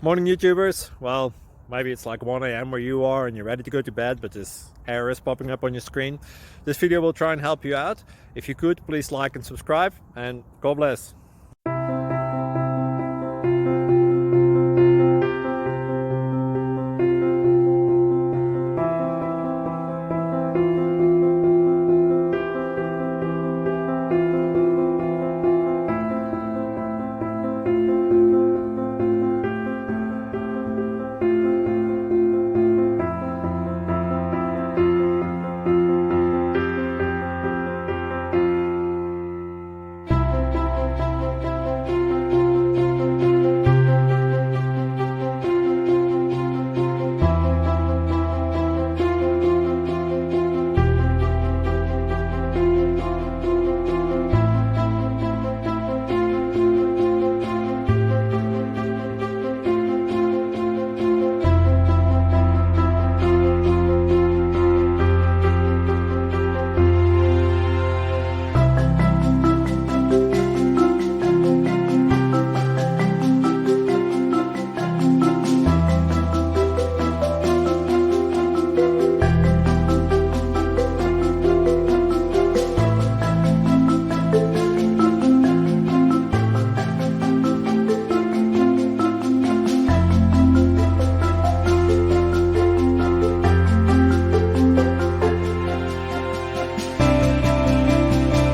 Morning YouTubers. Well, maybe it's like 1 a.m. where you are and you're ready to go to bed, but this error is popping up on your screen. This video will try and help you out. If you could, please like and subscribe, and God bless.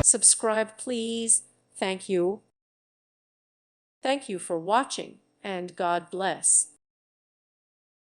Subscribe, please. Thank you. Thank you for watching, and God bless.